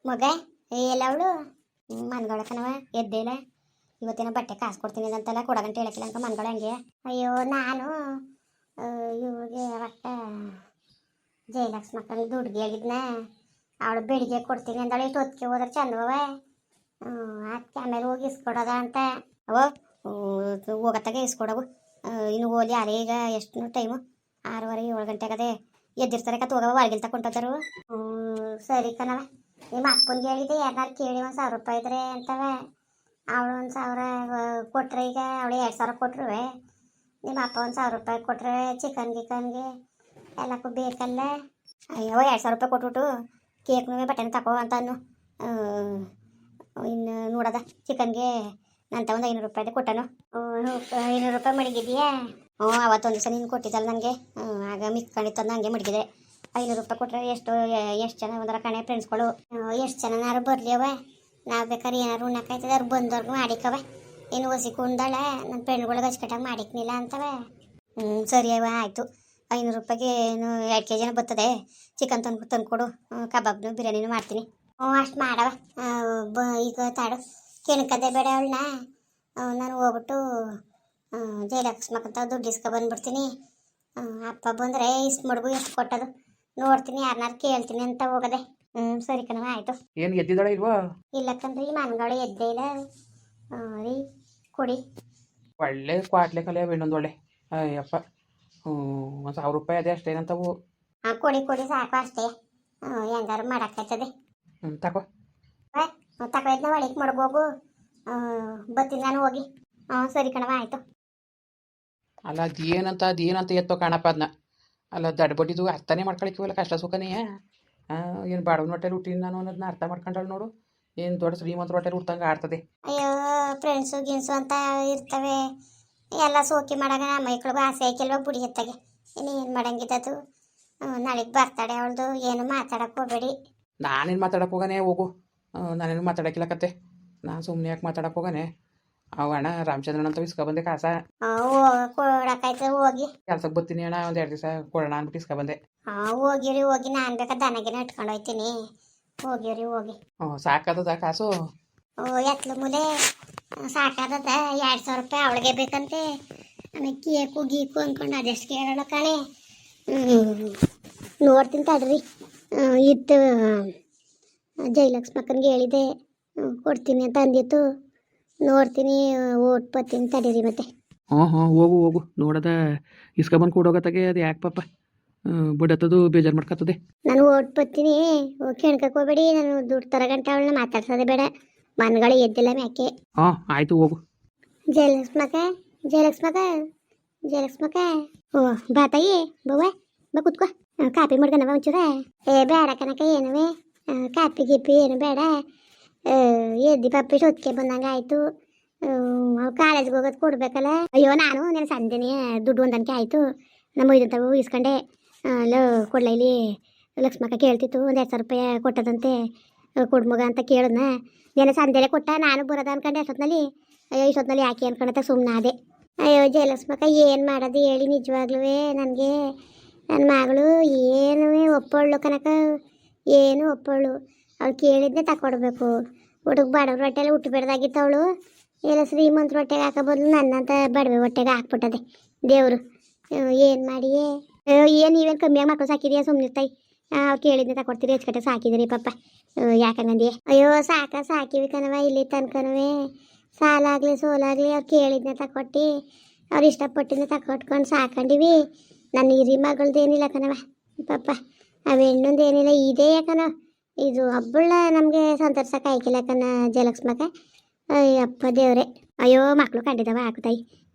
ಮಗ ಎಲ್ಲ ಅವಳು ಮನ್ಗೊಳಕನವ ಎದ್ದೇಲ ಇವತ್ತಿನ ಬಟ್ಟೆ ಕಾಸು ಕೊಡ್ತೀನಿ ಅಂತಲ್ಲ ಕೊಡಗಂಟೆ ಹೇಳಕ್ಕಿಲ್ಲ ಅಂತ ಮನ್ಗಳ ಹಂಗೆ. ಅಯ್ಯೋ ನಾನು ಇವ್ರಿಗೆ ಅವತ್ತ ಜಯಲಕ್ಷ್ಮಕ್ಕನ ದುಡ್ಡು ಹೇಳಿದ್ನ ಅವಳು ಬೆಳಿಗ್ಗೆ ಕೊಡ್ತೀನಿ ಅಂದಳು. ಇಷ್ಟು ಹೊತ್ತಿಗೆ ಹೋದ್ರೆ ಚಂದವ ಅದಕ್ಕೆ ಆಮೇಲೆ ಹೋಗಿ ಇಸ್ಕೊಡೋದ ಅಂತ ಅವ ಹೋಗತ್ತಾಗೆ ಇಸ್ಕೊಡವು. ಇನ್ನು ಹೋಲಿ ಅರೆ ಈಗ ಎಷ್ಟು ಟೈಮು 6:30 7 ಗಂಟೆಗದೆ ಎದ್ದಿರ್ತಾರೆ ಕತ್ ಹೋಗವ ಹೊರಗಿಲ್ ತಗೊಂಡೋದರು. ಸರಿ ಕಣವ ನಿಮ್ಮ ಅಪ್ಪನಿಗೆ ಹೇಳಿದೆ ಯಾರನ್ನಾರು ಕೇಳಿ 1,000 ರೂಪಾಯಿ ಇದ್ರೆ ಅಂತವ. ಅವಳು 1,000 ಕೊಟ್ರೆ ಈಗ ಅವಳು 2,000 ಕೊಟ್ರು. ನಿಮ್ಮ ಅಪ್ಪ 1,000 ರೂಪಾಯಿ ಕೊಟ್ರೆ ಚಿಕನ್ ಗಿಕನ್ಗೆ ಎಲ್ಲಕ್ಕೂ ಬೇಕಲ್ಲ. ಅಯ್ಯೋ 2,000 ರೂಪಾಯಿ ಕೊಟ್ಬಿಟ್ಟು ಕೇಕ್ನು ಬಟ್ಟೆನ ತಗೋ ಅಂತ ಅನ್ನು. ಇನ್ನು ನೋಡೋದ ಚಿಕನ್ಗೆ ನಂತ ಒಂದು 500 ರೂಪಾಯಿದೆ ಕೊಟ್ಟನು. 500 ರೂಪಾಯಿ ಮಡಗಿದೆಯಾ? ಅವತ್ತೊಂದು ದಿವಸ ನೀನು ಕೊಟ್ಟಿದ್ದಲ್ಲ ನನಗೆ, ಆಗ ಮಿಕ್ಕೊಂಡಿತ್ತು ನನಗೆ ಮಡಗಿದೆ. 500 ರೂಪಾಯಿ ಕೊಟ್ಟರೆ ಎಷ್ಟು ಜನ ಒಂದರ ಕಣೆ ಫ್ರೆಂಡ್ಸ್ಗಳು ಎಷ್ಟು ಜನನಾರು ಬರಲಿ ಅವ. ನಾವು ಬೇಕಾದ್ರೆ ಏನಾರು ಉಣ್ಣಕ್ಕಾಯ್ತದೆ ಅವ್ರು ಬಂದವ್ರಿಗೂ ಮಾಡಿಕವ. ಇನ್ನು ಹೊಸಿ ಕುಂದಾಳೆ ನನ್ನ ಫ್ರೆಂಡ್ಗಳಿಗೆ ಅಚ್ಚುಕಟ್ಟಾಗಿ ಮಾಡಿಕ್ನಿಲ್ಲ ಅಂತವೆ. ಸರಿ ಅವ ಆಯಿತು. 500 ರೂಪಾಯಿಗೆ ಏನು 2 kg ಬರ್ತದೆ. ಚಿಕನ್ ತಂದ್ಕೊಡು, ಕಬಾಬ್ನು ಬಿರಿಯಾನಿನೂ ಮಾಡ್ತೀನಿ. ಅಷ್ಟು ಮಾಡವ. ಈಗ ತಾಡು ಕೆಣಕದೆ ಬೇಡ ಅವಳನ್ನ. ನಾನು ಹೋಗ್ಬಿಟ್ಟು ಜಯಲಕ್ಷ್ಮಕ್ಕಂತ ದುಡ್ಡು ಇಸ್ಕೊ ಬಂದ್ಬಿಡ್ತೀನಿ. ಅಪ್ಪ ಬಂದರೆ ಇಷ್ಟು ಮಡ್ಗು ಎಷ್ಟು ಕೊಟ್ಟದು ನೋಡ್ತೀನಿ, ಯಾರನ್ನಾರು ಕೇಳ್ತೀನಿ ಅಂತ ಹೋಗದೆ. ಸರಿ ಕಣವ ಆಯಿತು. ಏನು ಎದ್ದಿದ್ದಾಳೆ ಇಲ್ವಾ? ಇಲ್ಲ ಕಣ್ರಿ ಮನ್ಗಳು ಎದ್ದೇ ಇಲ್ಲ ರೀ. ಕೊಡಿ ಒಳ್ಳೆ ಕ್ವಾಟ್ಲೆ ಕಲೆ ಇನ್ನೊಂದು ಒಳ್ಳೆ. ಅಯ್ಯಪ್ಪ 1,000 ರೂಪಾಯಿ ಅದೇ ಅಷ್ಟೇನಂತವು. ಕೊಡಿ ಕೊಡಿ ಸಾಕು ಅಷ್ಟೇ. ಹೆಂಗಾರು ಮಾಡೋಕ್ಕಾಯ್ತದೆ. ತಗೋ ತಗೊಳಿದ್ನ ಒಳಗೆ ಮಡ್ಗೋಗು. ಬರ್ತೀನಿ ನಾನು ಹೋಗಿ. ಸರಿ ಕಣವ ಆಯಿತು. ಅಲ್ಲ ಅದೇನಂತ ಎತ್ತೋ ಕಾಣಪ್ಪ ಅದನ್ನ. ಅಲ್ಲ ದಡ್ಬಟ್ಟಿದ್ದು ಅರ್ಥನೇ ಮಾಡ್ಕೊಳಿಕ್ಕಿವಲ್ಲ ಕಷ್ಟ ಸುಖನೇ. ಏನು ಬಾಡವನ ಹೊಟ್ಟೆಲಿ ಹುಟ್ಟಿನ ನಾನು ಅನ್ನೋದನ್ನ ಅರ್ಥ ಮಾಡ್ಕೊಂಡಳು ನೋಡು. ಏನು ದೊಡ್ಡ ಶ್ರೀಮಂತರ ಹೊಟ್ಟೆಲಿ ಹುಟ್ಟಂಗೆ ಆಡ್ತದೆ. ಅಯ್ಯೋ ಫ್ರೆಂಡ್ಸು ಗಿನ್ಸು ಅಂತ ಇರ್ತವೆ ಎಲ್ಲ ಸೋಕಿ ಮಾಡಾಗ ಮೈಕ್ಳಿಗೂ ಆಸೆ ಆಯ್ಕೆಲ್ವ ಬುಡಿ ಎತ್ತಾಗೆ. ಇನ್ನೇನು ಮಾಡಂಗಿದ್ದದು. ನಾಳೆಗೆ ಬರ್ತಾಳೆ ಅವಳದು. ಏನು ಮಾತಾಡಕ್ಕೆ ಹೋಗಬೇಡಿ. ನಾನೇನು ಮಾತಾಡಕ್ಕೆ ಹೋಗಾನೆ ಹೋಗು. ನಾನೇನು ಮಾತಾಡೋಕ್ಕಿಲ್ಲ ಕತ್ತೆ. ನಾನು ಸುಮ್ಮನೆ ಯಾಕೆ ಮಾತಾಡಕ್ಕೆ ಹೋಗಾನೆ. ಅಣ್ಣ ರಾಮಚಂದ್ರನ್ ಅಂತ ಇಸ್ಕೊಬಂದೆ ಕಾಸ. ಕೊಡಕ್ಕಾಯ್ತದೆ ಹೋಗಿ. ಕೆಲ್ಸಕ್ಕೆ ಬರ್ತೀನಿ ಅಣ್ಣ, ಒಂದು 2 ದಿವಸ ಕೊಡೋಣ ಅಂದ್ಬಿಟ್ಟು ಇಸ್ಕೊಬಂದೆ. ಹೋಗಿರಿ ಹೋಗಿ. ನಾನು ಬೇಕಾದ ದನಗಿನ ಇಟ್ಕೊಂಡು ಹೋಗ್ತೀನಿ. ಹೋಗಿರಿ ಹೋಗಿ. ಸಾಕಾದದ ಕಾಸು? ಎತ್ಲು ಮೂಲೆ ಸಾಕಾದದ. 2,000 ರೂಪಾಯಿ ಅವಳಿಗೆ ಬೇಕಂತೆ. ಆಮೇಲೆ ಕೇಕು ಗೀಕು ಅಂದ್ಕೊಂಡು ಅದೆಷ್ಟು ಕೇಳೋಣ ಕಣೆ. ನೋಡ್ತೀನಿ ತಡ್ರಿ. ಇತ್ತು ಜಯಲಕ್ಷ್ಮಕ್ಕನಿಗೆ ಹೇಳಿದೆ ಕೊಡ್ತೀನಿ ಅಂತ ಅಂದಿತ್ತು. ನೋಡ್ತೀನಿ ಓಟ್ ಬರ್ತೀನಿ ತಡೀರಿ ಮತ್ತೆ. ಹೋಗು ನೋಡದ ಇಸ್ಕೊಬಂದು ಕೊಡೋಗತ್ತಾಗೆ. ಅದು ಯಾಕೆ ಪಾಪ ಬಡತ್ತದು ಬೇಜಾರು ಮಾಡ್ಕೊತದೆ. ನಾನು ಓಟ್ ಬರ್ತೀನಿ. ಕೆಣ್ಕಕ್ಕೆ ಹೋಗ್ಬೇಡಿ. ನಾನು ದುಡ್ಡು ತರಗಂಟ ಅವಳನ್ನ ಮಾತಾಡ್ಸೋದೆ ಬೇಡ. ಮನ್ಗಳು ಎದ್ದಿಲ್ಲ ಮ್ಯಾಕೆ. ಆಯಿತು ಹೋಗು. ಜಯಲಕ್ಷ್ಮಕ್ಕ ಬಾ ತಾಯಿ ಬವ್ವ ಬಾ ಕುತ್ಕೋ. ಕಾಪಿ ಮಾಡ್ಕನವ ಒಂಚೂರ. ಬೇಡ ಕನಕ ಏನುವೆ ಕಾಪಿ ಗಿಪಿ ಏನು ಬೇಡ. ಎದ್ದಿ ಪಪ್ಪಿ ಹೊತ್ತಿಗೆ ಬಂದಂಗೆ ಆಯಿತು. ಕಾಲೇಜ್ಗೆ ಹೋಗೋದು ಕೊಡ್ಬೇಕಲ್ಲ. ಅಯ್ಯೋ ನಾನು నేను ಸಂಜೆನೇ ದುಡ್ಡು ಒಂದಕ್ಕೆ ಆಯಿತು. ನಮ್ಮ ಇದಂತವು ಇಸ್ಕೊಂಡೆ. ಅಲ್ಲ ಕೊಡ್ಲ ಇಲ್ಲಿ ಲಕ್ಷ್ಮಕ್ಕ ಕೇಳ್ತಿತ್ತು. 2,000 ರೂಪಾಯಿ ಕೊಟ್ಟದಂತೆ ಕೊಡ್ಮಗ ಅಂತ ಕೇಳಿದ್ನ. ನಾನು ಸಂಜೆಲೆ ಕೊಟ್ಟ. ನಾನು ಬರೋದ ಅನ್ಕೊಂಡೆ ಅಷ್ಟೊತ್ತಿನಲ್ಲಿ. ಅಯ್ಯೋ ಇಷ್ಟೊತ್ತಿನಲ್ಲಿ ಯಾಕೆ ಅನ್ಕೊಂಡತ್ತ ಸುಮ್ಮನೆ ಅದೇ. ಅಯ್ಯೋ ಜಯಲಕ್ಷ್ಮಕ್ಕ ಏನು ಮಾಡೋದು ಹೇಳಿ ನಿಜವಾಗ್ಲೂ ನನಗೆ. ನನ್ನ ಮಗಳು ಏನೂ ಒಪ್ಪೊಳ್ಳು ಕನಕ. ಏನು ಒಪ್ಪೊಳ್ಳು. ಅವಳು ಕೇಳಿದ್ದೆ ತಕೊಡ್ಬೇಕು. ಹುಡುಗ ಬಡವ್ರ ಹೊಟ್ಟೆಲ್ಲ ಹುಟ್ಟುಬಿಡ್ದಾಗಿತ್ತು ಅವಳು. ಎಲ್ಲ ಶ್ರೀಮಂತರ ಹೊಟ್ಟೆಗೆ ಹಾಕೋ ಬದಲು ನನ್ನಂತ ಬಡವೆ ಹೊಟ್ಟೆಗೆ ಹಾಕ್ಬಿಟ್ಟದೆ ದೇವರು. ಏನು ಮಾಡಿಯೇ ಏನು ನೀವೇನು ಕಮ್ಮಿಯಾಗಿ ಮಕ್ಕಳು ಸಾಕಿದೆಯಾ? ಸುಮ್ಮನಿರ್ತಾಯಿ. ಅವ್ರು ಕೇಳಿದ್ದೆ ತಕೊಡ್ತೀರಿ. ಹೆಚ್ಚು ಸಾಕಿದಿರಿ ಪಾಪ. ಯಾಕಂಗಂದಿ? ಅಯ್ಯೋ ಸಾಕಿವಿ ಕಣವ ಇಲ್ಲಿ ತನ್ಕನವೇ. ಸಾಲಾಗಲಿ ಸೋಲಾಗಲಿ ಅವ್ರು ಕೇಳಿದ್ನ ತಕೊಟ್ಟು ಅವ್ರು ಇಷ್ಟಪಟ್ಟಿದ್ನ ತಕೊಟ್ಕೊಂಡು ಸಾಕೊಂಡಿವಿ. ನನ್ನ ಹಿರಿ ಮಗಳದ್ದೇನಿಲ್ಲ ಕಣವ ಪಾಪ. ಅವು ಹೆಣ್ಣೊಂದೇನಿಲ್ಲ ಇದೇ ಯಾಕನ ಇದು ಹಬ್ಬಳ ನಮಗೆ ಸಂತರ್ಸಕ್ಕೆ ಆಯ್ಕಿಲ್ಲ ಕಣ ಜಯಲಕ್ಷ್ಮಕ್ಕ. ಅಯ್ಯಪ್ಪ ದೇವ್ರೆ. ಅಯ್ಯೋ ಮಕ್ಕಳು ಕಂಡಿದ್ದಾವ ಹಾಕುತ್ತಾಯಿ.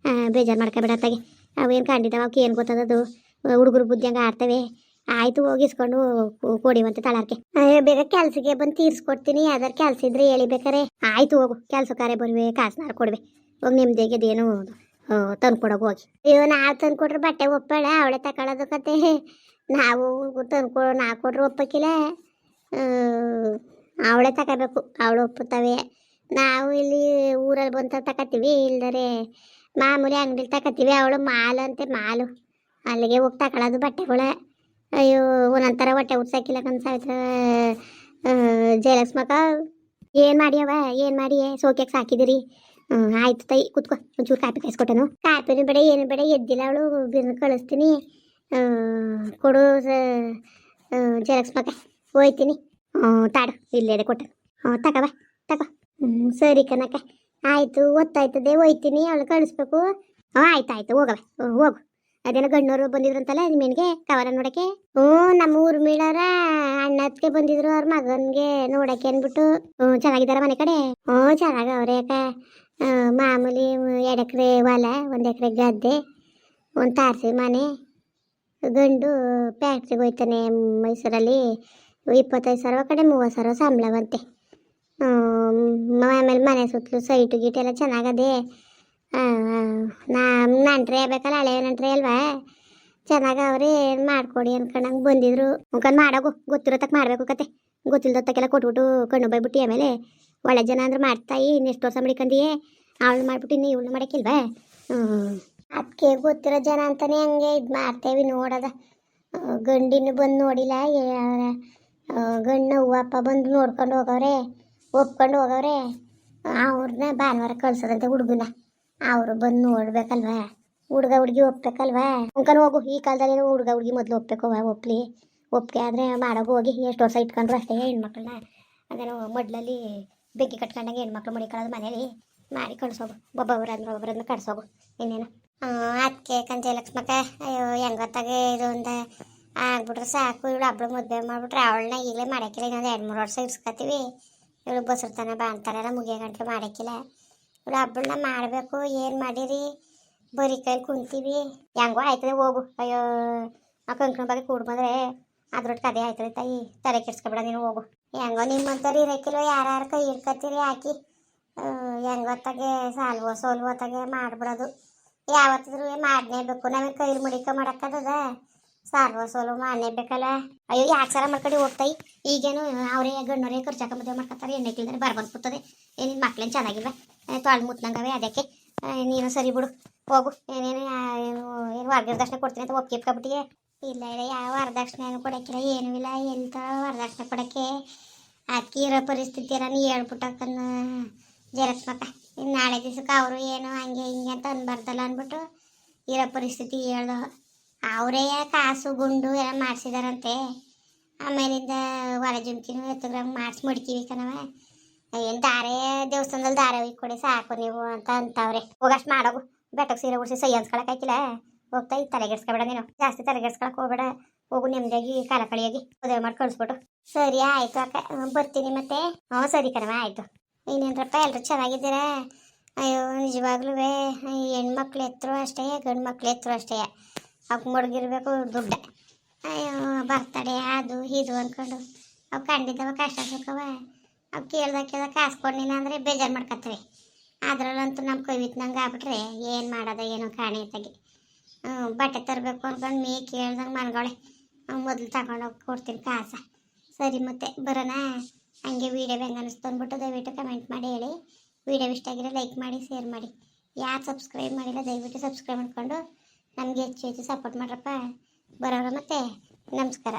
ಬೇಜಾರು ಮಾಡ್ಕೊಬೇಡತ್ತಾಗೆ. ಅವೇನು ಕಂಡಿದ್ದಾವ ಅವಕ್ಕೆ ಏನು ಗೊತ್ತದದು. ಹುಡುಗರು ಬುದ್ಧಿ ಹಂಗೆ ಆಡ್ತವೆ. ಆಯಿತು ಹೋಗಿಸ್ಕೊಂಡು ಕೊಡಿವಂತೆ ತಳಾರ್ಕೆ. ಬೇಗ ಕೆಲ್ಸಕ್ಕೆ ಬಂದು ತೀರ್ಸ್ಕೊಡ್ತೀನಿ. ಯಾವ್ದಾರು ಕೆಲಸ ಇದ್ರೆ ಹೇಳಿ ಬೇಕಾರೆ. ಆಯಿತು ಹೋಗು. ಕೆಲಸಕ್ಕಾರೆ ಬರುವೆ ಕಾಸುನಾರು ಕೊಡುವೆ. ಹೋಗಿ ನಿಮ್ದೇಗೇನು ತಂದ್ಕೊಡೋಕೆ ಹೋಗಿ. ಅಯ್ಯೋ ನಾವು ತಂದ್ಕೊಟ್ರೆ ಬಟ್ಟೆ ಒಪ್ಪಳ ಅವಳೆ ತಗೊಳ್ಳೋದು ಕತೆ. ನಾವು ನಾವು ಕೊಟ್ರೆ ಒಪ್ಪಕ್ಕಿಲ್ಲ. ಅವಳೇ ತಗೋಬೇಕು. ಅವಳು ಒಪ್ಪುತ್ತವೆ. ನಾವು ಇಲ್ಲಿ ಊರಲ್ಲಿ ಬಂತ ತಗೋತೀವಿ. ಇಲ್ದರೆ ಮಾಮೂಲಿ ಅಂಗಡಿಲಿ ತಗೋತೀವಿ. ಅವಳು ಮಾಲು ಅಂತೆ ಮಾಲು. ಅಲ್ಲಿಗೆ ಹೋಗಿ ತಗೊಳ್ಳೋದು ಬಟ್ಟೆಗಳ. ಅಯ್ಯೋ ಒಂದೊಂಥರ ಹೊಟ್ಟೆ ಉಡ್ಸಕ್ಕಿಲ್ಲ ಕಣ್ ಸಾವಿತ್ರ. ಜಯಲಕ್ಷ್ಮಕ್ಕ ಏನು ಮಾಡ್ಯವ ಏನು ಮಾಡಿ ಸೋಕ್ಯಾಕೆ ಸಾಕಿದಿರಿ ಆಯ್ತು ತಾಯಿ ಕುತ್ಕೋ ಒಂಚೂರು ಕಾಪಿ ಕಾಯಿಸ್ಕೊಟ್ಟನು ಕಾಪಿನೂ ಬೇಡ ಏನು ಬೇಡ ಎದ್ದಿಲ್ಲ ಅವಳು ಬಿರ್ನ ಕಳಿಸ್ತೀನಿ ಕೊಡು ಜಯಲಕ್ಷ್ಮಕ್ಕ ಹೋಯ್ತೀನಿ ತಾಡು ಇಲ್ಲೇ ಕೊಟ್ಟನು ತಗೋ ಬಾ ತಗೋ ಸರಿ ಕನಕ ಆಯಿತು ಗೊತ್ತಾಯ್ತದೆ ಹೋಯ್ತೀನಿ ಅವಳು ಕಳಿಸ್ಬೇಕು ಆಯ್ತು ಹೋಗವ ಹೋಗು ಅದೇನೋ ಗಣ್ಣವರು ಬಂದಿದ್ರಂತಲ್ಲ ನಿಮಗೆ ಕವರ ನೋಡಕ್ಕೆ ನಮ್ಮ ಊರು ಮೀಳರ ಅಣ್ಣತ್ಗೆ ಬಂದಿದ್ರು ಅವ್ರ ಮಗನ್ಗೆ ನೋಡಕ್ಕೆ ಅಂದ್ಬಿಟ್ಟು ಚೆನ್ನಾಗಿದ್ದಾರ ಮನೆ ಕಡೆ ಚೆನ್ನಾಗ ಅವ್ರೆ ಯಾಕ ಮಾಮೂಲಿ 2 ಎಕರೆ ಹೊಲ 1 ಎಕರೆ ಗದ್ದೆ ಒಂದು ತಾರಸಿ ಮನೆ ಗಂಡು ಫ್ಯಾಕ್ಟ್ರಿಗೆ ಹೋಯ್ತಾನೆ ಮೈಸೂರಲ್ಲಿ 25,000 ಕಡೆ 30,000 ಸಂಬಳವಂತೆ ಆಮೇಲೆ ಮನೆ ಸುತ್ತಲೂ ಸೈಟು ಗೀಟ್ ಎಲ್ಲ ಚೆನ್ನಾಗದೆ ನಂಟ್ರೆ ಆಗ್ಬೇಕಲ್ಲ ಹಳೆ ನಂಟ್ರೆ ಅಲ್ವಾ ಚೆನ್ನಾಗಿ ಅವ್ರೆ ಮಾಡ್ಕೊಡಿ ಅನ್ಕೊಂಡಂಗೆ ಬಂದಿದ್ರು ಮುಖಂಡ್ ಮಾಡೋಗು ಗೊತ್ತಿರೋತಕ್ಕೆ ಮಾಡಬೇಕು ಕತೆ ಗೊತ್ತಿಲ್ದತ್ತಕ್ಕೆಲ್ಲ ಕೊಟ್ಬಿಟ್ಟು ಕಣ್ಣು ಬೈಬಿಟ್ಟು ಆಮೇಲೆ ಒಳ್ಳೆ ಜನ ಅಂದ್ರೆ ಮಾಡ್ತಾಯಿ ಇನ್ನೆಷ್ಟು ವರ್ಷ ಮಡಿಕಂದಿಯೇ ಅವಳು ಮಾಡ್ಬಿಟ್ಟು ಇನ್ನು ಇವಳು ಮಾಡೋಕ್ಕಿಲ್ವಾ ಅದಕ್ಕೆ ಗೊತ್ತಿರೋ ಜನ ಅಂತಾನೆ ಹಂಗೆ ಇದು ಮಾಡ್ತೇವೆ ನೋಡೋದ ಗಂಡಿನ ಬಂದು ನೋಡಿಲ್ಲ ಗಂಡು ಅಪ್ಪ ಬಂದು ನೋಡ್ಕೊಂಡು ಹೋಗವ್ರೆ ಒಪ್ಕೊಂಡು ಹೋಗವ್ರೆ ಅವ್ರನ್ನ ಭಾನುವಾರ ಕಳ್ಸೋದಂತೆ ಹುಡುಗನ ಅವರು ಬಂದು ನೋಡ್ಬೇಕಲ್ವಾ ಹುಡುಗ ಹುಡುಗಿ ಒಪ್ಬೇಕಲ್ವಾ ಉಂಕನ್ ಹೋಗು ಈ ಕಾಲದಲ್ಲಿ ಹುಡುಗ ಹುಡುಗಿ ಮೊದಲು ಒಪ್ಬೇಕು ಒಪ್ಪಿಗೆ ಆದರೆ ಮಾಡೋಗು ಹೋಗಿ ಎಷ್ಟು ವರ್ಷ ಇಟ್ಕೊಂಡ್ರು ಅಷ್ಟೇ ಹೆಣ್ಮಕ್ಳನ್ನ ಅದೇನೋ ಮೊಡ್ಲಲ್ಲಿ ಬೆಂಕಿ ಕಟ್ಕೊಂಡಂಗೆ ಹೆಣ್ಮಕ್ಳು ಮಡಿಕೊಳ್ಳೋದು ಮನೇಲಿ ಮಾಡಿ ಕಳ್ಸೋಗು ಒಬ್ಬೊಬ್ಬರನ್ನ ಕಳ್ಸೋಗು ಇನ್ನೇನು ಅದಕ್ಕೆ ಕಂಜಯಲಕ್ಷ್ಮಕ್ಕ ಅಯ್ಯೋ ಹೆಂಗೊತ್ತಾಗೆ ಇದು ಅಂತ ಆಗ್ಬಿಟ್ರೆ ಸಾಕು ಇವಳು ಹಬ್ಬಳು ಮದುವೆ ಮಾಡಿಬಿಟ್ರೆ ಅವಳನ್ನ ಈಗಲೇ ಮಾಡೋಕ್ಕಿಲ್ಲ ಇನ್ನೊಂದು 2-3 ವರ್ಷ ಇರ್ಸ್ಕೊತೀವಿ ಇವಳು ಬಸರ್ತಾನೆ ಬಾಣ್ತಾನೆಲ್ಲ ಮುಗಿಯೋ ಗಂಟೆ ಮಾಡೋಕ್ಕಿಲ್ಲ ಇವಳು ಹಬ್ಬಳನ್ನ ಮಾಡಬೇಕು ಏನು ಮಾಡಿರಿ ಬರೀ ಕೈಲಿ ಕುಂತೀವಿ ಹೆಂಗೋ ಆಯ್ತದೆ ಹೋಗು ಅಯ್ಯೋ ಆ ಕಂಕಣ ಬಗ್ಗೆ ಕೂಡ ಬಂದರೆ ಅದ್ರೊಟ್ಟಿಗೆ ಅದೇ ಆಯ್ತದೆ ತಾಯಿ ತಲೆ ಕೆಡ್ಸ್ಕೊಬೇಡ ನೀನು ಹೋಗು ಹೆಂಗೋ ನಿಮ್ಮಂಥವ್ರು ಇರೋಕ್ಕಿಲ್ವ ಯಾರು ಕೈ ಇಡ್ಕೊತೀರಿ ಹಾಕಿ ಹೆಂಗೊತ್ತಾಗೆ ಸೋಲ್ವತ್ತಾಗೆ ಮಾಡ್ಬಿಡೋದು ಯಾವತ್ತಿದ್ರು ಮಾಡನೇಬೇಕು ನಮಗೆ ಕೈಲಿ ಮಡಿಕ ಮಾಡೋಕ್ಕದ ಸೋಲು ಮಾಡನೇಬೇಕಲ್ಲ ಅಯ್ಯೋ ಯಾಕೆ ಸಲ ಮಾಡ್ಕೊಂಡು ಹೋಗ್ತಾಯಿ ಈಗೇನು ಅವರೇ ಗಣ್ಣವರೇ ಖರ್ಚಾಕ ಮದುವೆ ಮಾಡ್ಕೊತಾರೆ ಎಣ್ಣೆ ಕಿಲ್ದರೆ ಬರ್ಬಂದು ಕೂತದೆ ಏನಿನ್ ಮಕ್ಳೇನು ಚೆನ್ನಾಗಿಲ್ವ ತೊಳೆದು ಮುತ್ನಂಗವೆ ಅದಕ್ಕೆ ನೀನು ಸರಿ ಬಿಡು ಹೋಗು ಏನು ವರದಕ್ಷಿಣೆ ಕೊಡ್ತೀನಿ ಅಂತ ಒಪ್ಪಿಬಿಟ್ಟಿಗೆ ಇಲ್ಲ ಯಾವ ವರದಕ್ಷಿಣೆ ಏನು ಕೊಡೋಕ್ಕಿಲ್ಲ ಏನೂ ಇಲ್ಲ ಎಲ್ಲಿ ವರದಕ್ಷಿಣೆ ಕೊಡೋಕ್ಕೆ ಅದಕ್ಕೆ ಇರೋ ಪರಿಸ್ಥಿತಿ ಎಲ್ಲ ನೀ ಹೇಳ್ಬಿಟ್ಟಕ್ಕನ್ನ ಜಯಲಕ್ಷ್ಮಕ್ಕ ಇನ್ನು ನಾಳೆ ದಿವ್ಸಕ್ಕೆ ಅವರು ಏನು ಹಂಗೆ ಹಿಂಗೆ ಅಂತ ಅನ್ಬಾರ್ದಲ್ಲ ಅಂದ್ಬಿಟ್ಟು ಇರೋ ಪರಿಸ್ಥಿತಿ ಹೇಳ್ದು ಅವರೇ ಕಾಸು ಗುಂಡು ಎಲ್ಲ ಮಾಡಿಸಿದಾರಂತೆ ಆಮೇಲಿಂದ ಹೊರ ಜುಮ್ಕಿನೂ ಎತ್ತಗ್ರಂಗೆ ಮಾಡಿಸಿ ಮಡ್ಕಿವಿ ಕಣವ ಏನು ದಾರೆ ದೇವಸ್ಥಾನದಲ್ಲಿ ದಾರೆ ಹೋಗಿ ಕೊಡಿ ಸಾಕು ನೀವು ಅಂತ ಅಂತವ್ರೆ ಹೋಗಷ್ಟು ಮಾಡೋಗು ಬೆಟ್ಟಕ್ಕೆ ಸೀರೆ ಉಡಿಸಿ ಸೈ ಅನ್ಸ್ಕೊಳಕ್ಕಾಯ್ತಿಲ್ಲ ಹೋಗ್ತಾ ಈ ತಲೆಗೆಡ್ಸ್ಕೊಬೇಡ ನೀನು ಜಾಸ್ತಿ ತಲೆಗೆಡ್ಸ್ಕೊಳಕ್ಕೆ ಹೋಗ್ಬೇಡ ಹೋಗು ನೆಮ್ಮದಿಯಾಗಿ ಕಾಲ ಕಳಿಯಾಗಿ ಮದುವೆ ಮಾಡಿ ಕಳಿಸ್ಬಿಟ್ಟು ಸರಿ ಆಯಿತು ಅಕ್ಕ ಬರ್ತೀನಿ ಮತ್ತೆ ಸರಿ ಕಣವ ಆಯಿತು ಇನ್ನೇನ್ರಪ್ಪ ಎಲ್ಲರೂ ಚೆನ್ನಾಗಿದ್ದೀರಾ ಅಯ್ಯೋ ನಿಜವಾಗ್ಲೂ ಹೆಣ್ಮಕ್ಳು ಎತ್ತರು ಅಷ್ಟೇ ಗಂಡು ಮಕ್ಳು ಎತ್ತರು ಅಷ್ಟೇ ಅವಕ್ಕೆ ಮಡಗಿರ್ಬೇಕು ದುಡ್ಡ ಅಯ್ಯೋ ಬರ್ತಡೆ ಅದು ಇದು ಅಂದ್ಕೊಂಡು ಅವು ಕಂಡಿದ್ದವ ಕಷ್ಟ ಸುಖವ ಅವು ಕೇಳ್ದಾಗ ಕಾಸು ಕೊಡ್ಲಿಲ್ಲ ಅಂದರೆ ಬೇಜಾರು ಮಾಡ್ಕೊತೀವಿ ಅದರಲ್ಲಂತೂ ನಮ್ಮ ಕೈ ಬಿತ್ತಂಗೆ ಆಗ್ಬಿಟ್ರೆ ಏನು ಮಾಡೋದ ಏನೋ ಕಾಣೆ ತೆಗಿ ಬಟ್ಟೆ ತರಬೇಕು ಅಂದ್ಕೊಂಡು ಮೇ ಕೇಳ್ದಂಗೆ ಮನ್ಗೊಳೆ ಮೊದಲು ತಗೊಂಡೋಗಿ ಕೊಡ್ತೀನಿ ಕಾಸ ಸರಿ ಮತ್ತೆ ಬರೋಣ ಹಂಗೆ ವೀಡಿಯೋ ಹೆಂಗೆ ಅನ್ನಿಸ್ತು ಅಂದ್ಬಿಟ್ಟು ದಯವಿಟ್ಟು ಕಮೆಂಟ್ ಮಾಡಿ ಹೇಳಿ ವೀಡಿಯೋ ಇಷ್ಟ ಆಗಿರೋ ಲೈಕ್ ಮಾಡಿ ಶೇರ್ ಮಾಡಿ ಯಾರು ಸಬ್ಸ್ಕ್ರೈಬ್ ಮಾಡಿಲ್ಲ ದಯವಿಟ್ಟು ಸಬ್ಸ್ಕ್ರೈಬ್ ಮಾಡ್ಕೊಂಡು ನಮಗೆ ಹೆಚ್ಚು ಸಪೋರ್ಟ್ ಮಾಡ್ರಪ್ಪ ಬರೋರ ಮತ್ತೆ ನಮಸ್ಕಾರ.